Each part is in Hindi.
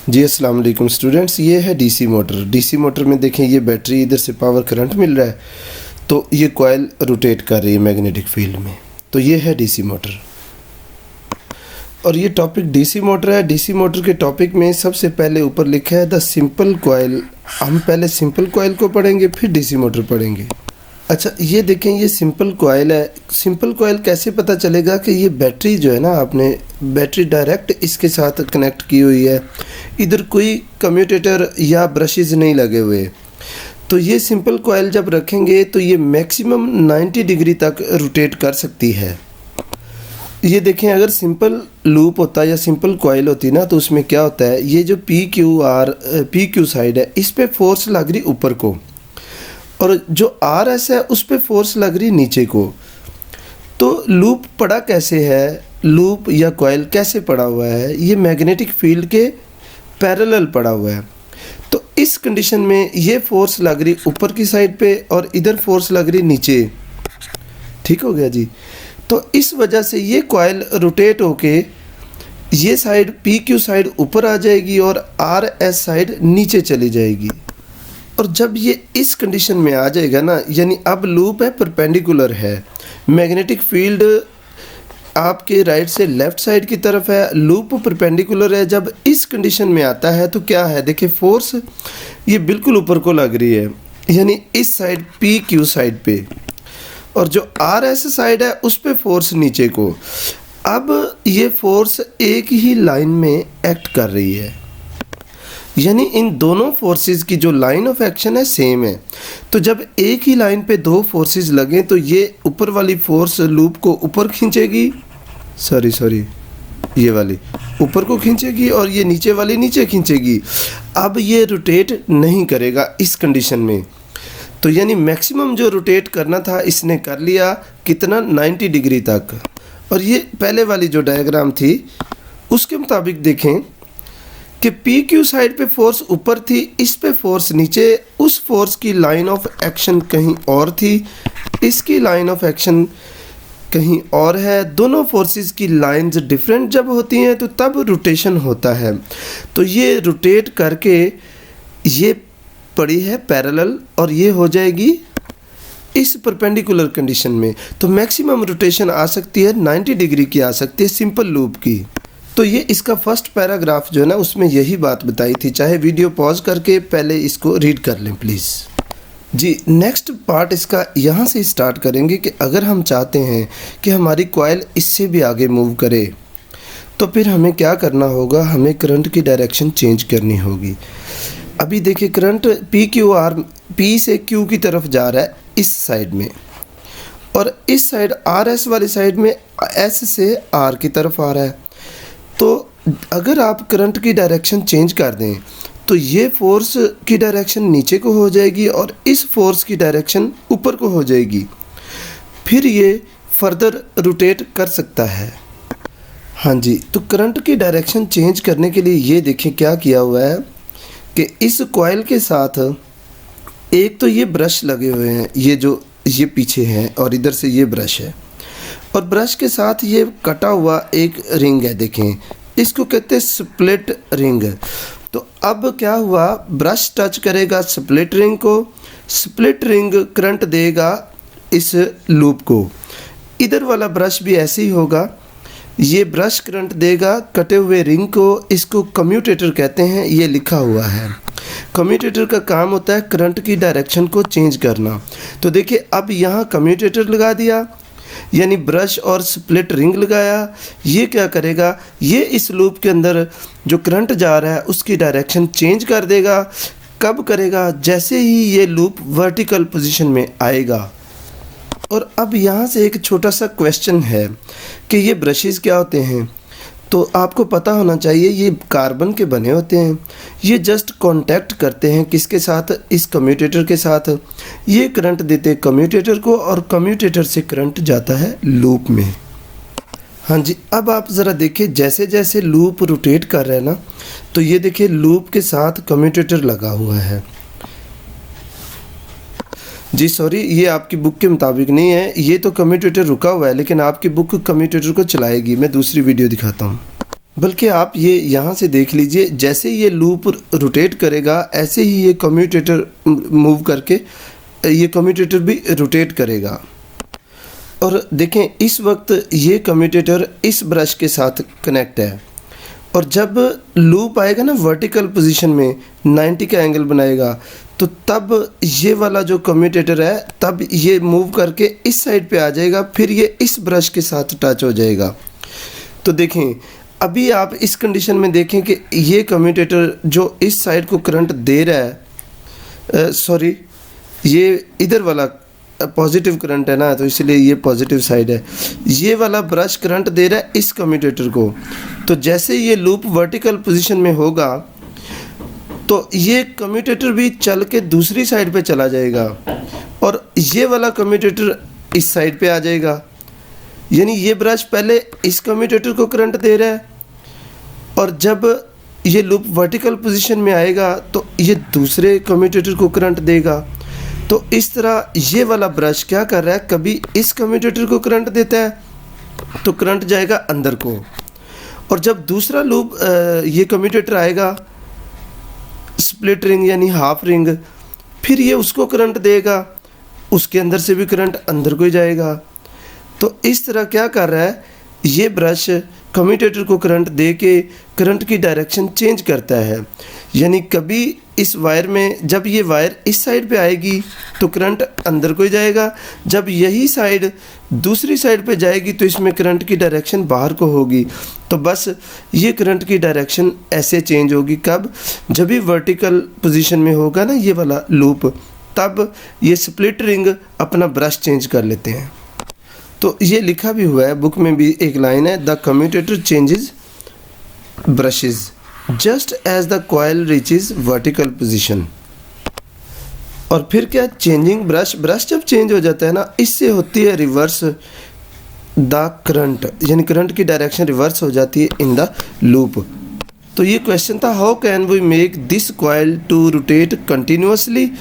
जी अस्सलाम वालेकुम स्टूडेंट्स, ये है डीसी मोटर। डीसी मोटर में देखें ये बैटरी, इधर से पावर करंट मिल रहा है तो ये कॉइल रोटेट कर रही है मैग्नेटिक फील्ड में। तो ये है डीसी मोटर और ये टॉपिक डीसी मोटर है। डीसी मोटर के टॉपिक में सबसे पहले ऊपर लिखा है द सिंपल कॉइल। हम पहले सिंपल कॉइल को पढ़ेंगे फिर डीसी मोटर पढ़ेंगे। अच्छा, ये देखें ये सिंपल कॉइल है। सिंपल कॉइल कैसे पता चलेगा कि ये बैटरी जो है ना, आपने बैटरी डायरेक्ट इसके साथ कनेक्ट की हुई है, इधर कोई कम्यूटेटर या ब्रशेज नहीं लगे हुए। तो ये सिंपल कॉइल जब रखेंगे तो ये मैक्सिमम 90 डिग्री तक रोटेट कर सकती है। ये देखें, अगर सिंपल लूप होता या सिंपल कॉइल होती ना तो उसमें क्या होता है, ये जो पी क्यू साइड है इस पे फोर्स लग रही ऊपर को और जो आर एस है उस पे फोर्स लग रही नीचे को। तो लूप पड़ा कैसे है, लूप या कॉइल कैसे पड़ा हुआ है, ये मैग्नेटिक फील्ड के पैरेलल पड़ा हुआ है। तो इस कंडीशन में ये फोर्स लग रही ऊपर की साइड पे और इधर फोर्स लग रही नीचे। ठीक हो गया जी। तो इस वजह से ये कॉइल रोटेट होके ये साइड पी क्यू साइड ऊपर आ जाएगी और आर एस साइड नीचे चली जाएगी। और जब ये इस कंडीशन में आ जाएगा ना, यानी अब लूप है परपेंडिकुलर है, मैग्नेटिक फील्ड आपके राइट से लेफ़्ट साइड की तरफ है, लूप परपेंडिकुलर है। जब इस कंडीशन में आता है तो क्या है, देखिए फोर्स ये बिल्कुल ऊपर को लग रही है, यानी इस साइड पी क्यू साइड पे, और जो आर एस साइड है उस पे फोर्स नीचे को। अब ये फोर्स एक ही लाइन में एक्ट कर रही है, यानी इन दोनों फोर्सेस की जो लाइन ऑफ एक्शन है सेम है। तो जब एक ही लाइन पे दो फोर्सेस लगें तो ये ऊपर वाली फोर्स लूप को ऊपर खींचेगी, ये वाली ऊपर को खींचेगी और ये नीचे वाली नीचे खींचेगी। अब ये रोटेट नहीं करेगा इस कंडीशन में। तो यानी मैक्सिमम जो रोटेट करना था इसने कर लिया, कितना, 90 डिग्री तक। और ये पहले वाली जो डायग्राम थी उसके मुताबिक देखें कि पी क्यू साइड पे फोर्स ऊपर थी, इस पे फोर्स नीचे, उस फोर्स की लाइन ऑफ एक्शन कहीं और थी, इसकी लाइन ऑफ एक्शन कहीं और है। दोनों फोर्सेस की लाइंस डिफरेंट जब होती हैं तो तब रोटेशन होता है। तो ये रोटेट करके ये पड़ी है पैरेलल और ये हो जाएगी इस परपेंडिकुलर कंडीशन में। तो मैक्सिमम रोटेशन आ सकती है 90 डिग्री की आ सकती है सिंपल लूप की। तो ये इसका फर्स्ट पैराग्राफ जो है ना उसमें यही बात बताई थी। चाहे वीडियो पॉज करके पहले इसको रीड कर लें प्लीज़ जी। नेक्स्ट पार्ट इसका यहाँ से स्टार्ट करेंगे कि अगर हम चाहते हैं कि हमारी कॉइल इससे भी आगे मूव करे तो फिर हमें क्या करना होगा, हमें करंट की डायरेक्शन चेंज करनी होगी। अभी देखिए करंट पी से क्यू की तरफ जा रहा है इस साइड में, और इस साइड आर एस वाली साइड में एस से आर की तरफ आ रहा है। तो अगर आप करंट की डायरेक्शन चेंज कर दें तो ये फोर्स की डायरेक्शन नीचे को हो जाएगी और इस फोर्स की डायरेक्शन ऊपर को हो जाएगी। फिर ये फर्दर रोटेट कर सकता है। हाँ जी, तो करंट की डायरेक्शन चेंज करने के लिए ये देखें क्या किया हुआ है कि इस कॉइल के साथ एक तो ये ब्रश लगे हुए हैं, ये पीछे हैं और इधर से ये ब्रश है, और ब्रश के साथ ये कटा हुआ एक रिंग है। देखें इसको कहते हैं स्प्लिट रिंग। तो अब क्या हुआ, ब्रश टच करेगा स्प्लिट रिंग को, स्प्लिट रिंग करंट देगा इस लूप को। इधर वाला ब्रश भी ऐसे ही होगा, ये ब्रश करंट देगा कटे हुए रिंग को। इसको कम्यूटेटर कहते हैं, ये लिखा हुआ है। कम्यूटेटर का काम होता है करंट की डायरेक्शन को चेंज करना। तो देखिए अब यहाँ कम्यूटेटर लगा दिया, यानी ब्रश और स्प्लिट रिंग लगाया। ये क्या करेगा, ये इस लूप के अंदर जो करंट जा रहा है उसकी डायरेक्शन चेंज कर देगा। कब करेगा, जैसे ही ये लूप वर्टिकल पोजीशन में आएगा। और अब यहाँ से एक छोटा सा क्वेश्चन है कि ये ब्रशेस क्या होते हैं। तो आपको पता होना चाहिए ये कार्बन के बने होते हैं। ये जस्ट कांटेक्ट करते हैं किसके साथ, इस कम्यूटेटर के साथ। ये करंट देते हैं कम्यूटेटर को और कम्यूटेटर से करंट जाता है लूप में। हाँ जी, अब आप ज़रा देखिए जैसे जैसे लूप रोटेट कर रहा है ना, तो ये देखिए लूप के साथ कम्यूटेटर लगा हुआ है। जी सॉरी, ये आपकी बुक के मुताबिक नहीं है, ये तो कम्यूटेटर रुका हुआ है, लेकिन आपकी बुक कम्यूटेटर को चलाएगी। मैं दूसरी वीडियो दिखाता हूँ। बल्कि आप ये यहाँ से देख लीजिए, जैसे ये लूप रोटेट करेगा ऐसे ही ये कम्यूटेटर मूव करके ये कम्यूटेटर भी रोटेट करेगा। और देखें इस वक्त ये कम्यूटेटर इस ब्रश के साथ कनेक्ट है, और जब लूप आएगा ना वर्टिकल पोजीशन में 90 का एंगल बनाएगा, तो तब ये वाला जो कम्यूटेटर है तब ये मूव करके इस साइड पे आ जाएगा, फिर ये इस ब्रश के साथ टच हो जाएगा। तो देखें अभी आप इस कंडीशन में देखें कि ये कम्यूटेटर जो इस साइड को करंट दे रहा है, सॉरी ये इधर वाला पॉजिटिव करंट है ना, तो इसलिए ये पॉजिटिव साइड है, ये वाला ब्रश करंट दे रहा है इस कम्यूटेटर को। तो जैसे ये लूप वर्टिकल पोजीशन में होगा तो ये कम्यूटेटर भी चल के दूसरी साइड पे चला जाएगा, और ये वाला कम्यूटेटर इस साइड पे आ जाएगा। यानी ये ब्रश पहले इस कम्यूटेटर को करंट दे रहा है, और जब ये लूप वर्टिकल पोजीशन में आएगा तो ये दूसरे कम्यूटेटर को करंट देगा। तो इस तरह ये वाला ब्रश क्या कर रहा है, कभी इस कम्यूटेटर को करंट देता है तो करंट जाएगा अंदर को, और जब दूसरा लूप ये कम्यूटेटर आएगा स्प्लिट रिंग यानी हाफ रिंग, फिर ये उसको करंट देगा, उसके अंदर से भी करंट अंदर को ही जाएगा। तो इस तरह क्या कर रहा है, ये ब्रश कम्यूटेटर को करंट दे के करंट की डायरेक्शन चेंज करता है। यानी कभी इस वायर में जब ये वायर इस साइड पे आएगी तो करंट अंदर को ही जाएगा, जब यही साइड दूसरी साइड पे जाएगी तो इसमें करंट की डायरेक्शन बाहर को होगी। तो बस ये करंट की डायरेक्शन ऐसे चेंज होगी, कब, जब भी वर्टिकल पोजीशन में होगा ना ये वाला लूप, तब ये स्प्लिट रिंग अपना ब्रश चेंज कर लेते हैं। तो ये लिखा भी हुआ है बुक में भी, एक लाइन है, the commutator changes brushes just as the coil reaches vertical position. और फिर क्या, चेंजिंग ब्रश जब चेंज हो जाता है ना, इससे होती है रिवर्स द करंट, यानी करंट की डायरेक्शन रिवर्स हो जाती है इन द लूप। तो ये क्वेश्चन था, how can we make this coil to rotate continuously,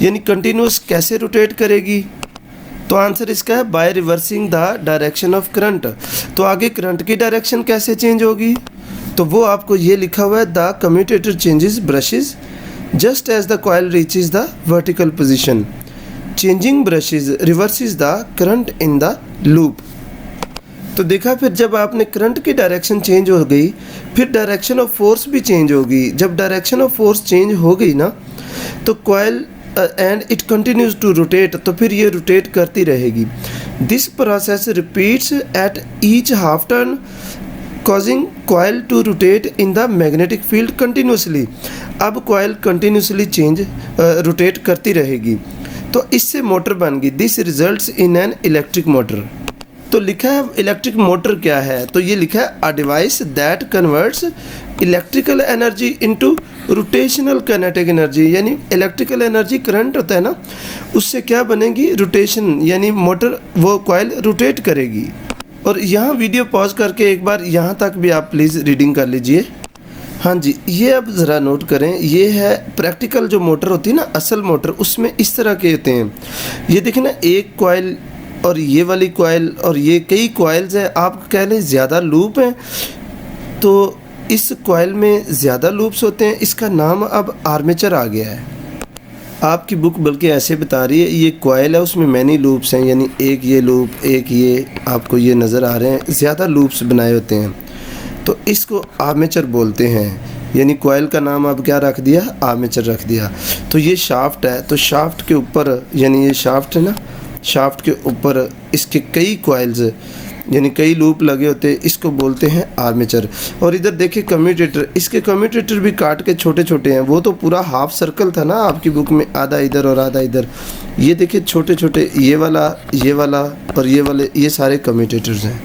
यानी कंटिन्यूस कैसे रोटेट करेगी। तो आंसर इसका है by reversing the direction of current. तो आगे करंट की डायरेक्शन कैसे चेंज होगी, तो वो आपको ये लिखा हुआ है, the commutator changes brushes just as the coil reaches the vertical position, changing brushes reverses the current in the loop. तो देखा, फिर जब आपने करंट की डायरेक्शन चेंज हो गई, फिर डायरेक्शन ऑफ फोर्स भी चेंज होगी। जब डायरेक्शन ऑफ फोर्स चेंज हो गई ना, तो coil and it continues to rotate, तो फिर ये रोटेट करती रहेगी। This process repeats at each half turn causing coil to rotate in the magnetic field continuously. अब कॉइल कंटिन्यूसली रोटेट करती रहेगी, तो इससे मोटर बन गई। This results in an electric motor. तो लिखा है इलेक्ट्रिक मोटर क्या है, तो ये लिखा है a device that converts electrical energy into rotational kinetic energy. यानी इलेक्ट्रिकल एनर्जी करंट होता है ना, उससे क्या बनेगी, रोटेशन, यानी मोटर वो कॉइल रोटेट करेगी। और यहाँ वीडियो पॉज करके एक बार यहाँ तक भी आप प्लीज़ रीडिंग कर लीजिए। हाँ जी, ये अब ज़रा नोट करें, ये है प्रैक्टिकल जो मोटर होती है ना, असल मोटर, उसमें इस तरह के होते हैं। ये देखें ना, एक कॉइल और ये वाली कॉइल और ये कई कॉइल्स हैं, आप कह लें ज़्यादा लूप हैं, तो इस कॉइल में ज़्यादा लूप्स होते हैं। इसका नाम अब आर्मेचर आ गया है। आपकी बुक बल्कि ऐसे बता रही है, ये कॉइल है उसमें मैनी लूप्स हैं, यानी एक ये लूप, एक ये, आपको ये नज़र आ रहे हैं, ज़्यादा लूप्स बनाए होते हैं, तो इसको आर्मेचर बोलते हैं। यानी कॉइल का नाम अब क्या रख दिया, आर्मेचर रख दिया। तो ये शाफ्ट है, तो शाफ्ट के ऊपर, यानी ये शाफ्ट है ना, शाफ्ट के ऊपर इसके कई कॉइल्स यानी कई लूप लगे होते हैं, इसको बोलते हैं आर्मेचर। और इधर देखिए कम्यूटेटर, इसके कम्यूटेटर भी काट के छोटे छोटे हैं। वो तो पूरा हाफ सर्कल था ना आपकी बुक में, आधा इधर और आधा इधर। ये देखिए छोटे छोटे, ये वाला और ये वाले, ये सारे कम्यूटेटर्स हैं।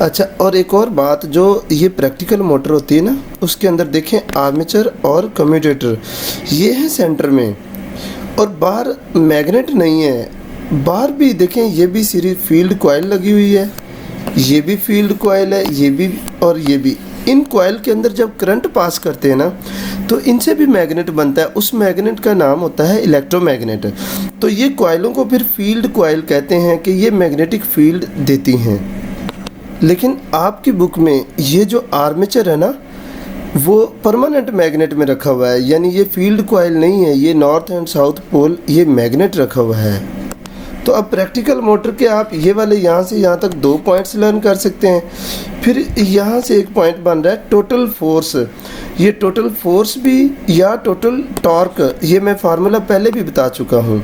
अच्छा, और एक और बात, जो ये प्रैक्टिकल मोटर होती है ना, उसके अंदर देखें आर्मेचर और कम्यूटेटर ये है सेंटर में, और बाहर मैग्नेट नहीं है। बाहर भी देखें, ये भी सीरीज फील्ड कॉइल लगी हुई है, ये भी फील्ड कॉइल है, ये भी और ये भी। इन कॉइल के अंदर जब करंट पास करते हैं ना, तो इनसे भी मैग्नेट बनता है। उस मैग्नेट का नाम होता है इलेक्ट्रोमैग्नेट। तो ये कॉइलों को फिर फील्ड कॉइल कहते हैं कि ये मैग्नेटिक फील्ड देती हैं। लेकिन आपकी बुक में ये जो आर्मेचर है ना, वो परमानेंट मैग्नेट में रखा हुआ है, यानी ये फील्ड कॉइल नहीं है, ये नॉर्थ एंड साउथ पोल ये मैग्नेट रखा हुआ है। तो अब प्रैक्टिकल मोटर के आप ये वाले यहाँ से यहाँ तक 2 पॉइंट्स लर्न कर सकते हैं। फिर यहाँ से एक पॉइंट बन रहा है टोटल फोर्स। ये टोटल फोर्स भी या टोटल टॉर्क, ये मैं फार्मूला पहले भी बता चुका हूँ।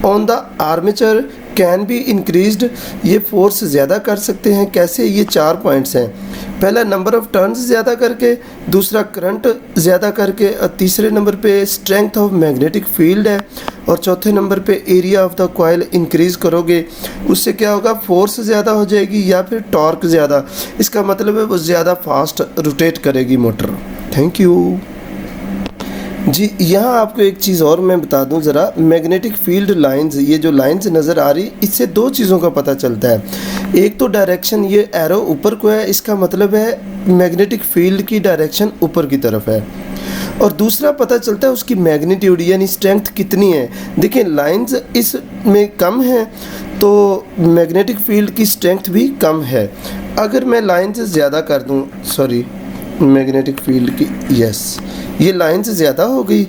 On the armature can be increased, ये फोर्स ज़्यादा कर सकते हैं। कैसे? ये 4 पॉइंट्स हैं। पहला नंबर ऑफ टर्न्स ज़्यादा करके, दूसरा करंट ज़्यादा करके, और तीसरे नंबर पे स्ट्रेंथ ऑफ मैग्नेटिक फील्ड है, और चौथे नंबर पे area of the coil increase करोगे। उससे क्या होगा? फोर्स ज़्यादा हो जाएगी या फिर टॉर्क ज़्यादा। इसका मतलब है वो ज़्यादा फास्ट रोटेट करेगी मोटर। थैंक यू जी। यहाँ आपको एक चीज़ और मैं बता दूँ ज़रा, मैग्नेटिक फील्ड लाइंस, ये जो लाइंस नज़र आ रही, इससे 2 चीज़ों का पता चलता है। एक तो डायरेक्शन, ये एरो ऊपर को है, इसका मतलब है मैग्नेटिक फील्ड की डायरेक्शन ऊपर की तरफ है। और दूसरा पता चलता है उसकी मैग्नीट्यूड, यानी स्ट्रेंथ कितनी है। देखिए लाइंस इसमें कम है तो मैग्नेटिक फील्ड की स्ट्रेंथ भी कम है। अगर मैं लाइंस ज़्यादा कर दूँ, सॉरी मैग्नेटिक फील्ड की, यस, ये लाइंस ज़्यादा हो गई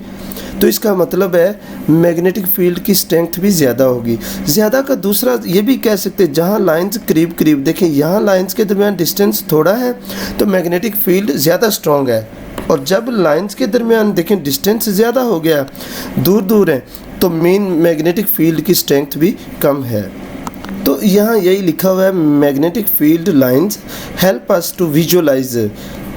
तो इसका मतलब है मैग्नेटिक फील्ड की स्ट्रेंथ भी ज़्यादा होगी। ज़्यादा का दूसरा ये भी कह सकते हैं, जहाँ लाइंस करीब करीब, देखें यहाँ लाइंस के दरमियान डिस्टेंस थोड़ा है तो मैग्नेटिक फील्ड ज़्यादा स्ट्रॉन्ग है, और जब लाइंस के दरमियान देखें डिस्टेंस ज़्यादा हो गया, दूर दूर है, तो मेन मैग्नेटिक फील्ड की स्ट्रेंथ भी कम है। तो यहाँ यही लिखा हुआ है, magnetic field lines help us to visualise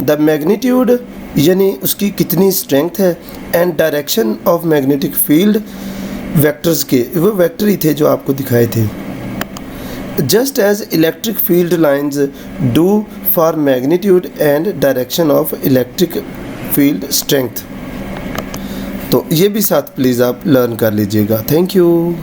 the magnitude, यानी उसकी कितनी स्ट्रेंथ है, and direction of magnetic field, vectors के वो वेक्टर ही थे जो आपको दिखाए थे। Just as electric field lines do for magnitude and direction of electric field strength. तो ये भी साथ प्लीज़ आप लर्न कर लीजिएगा। Thank you.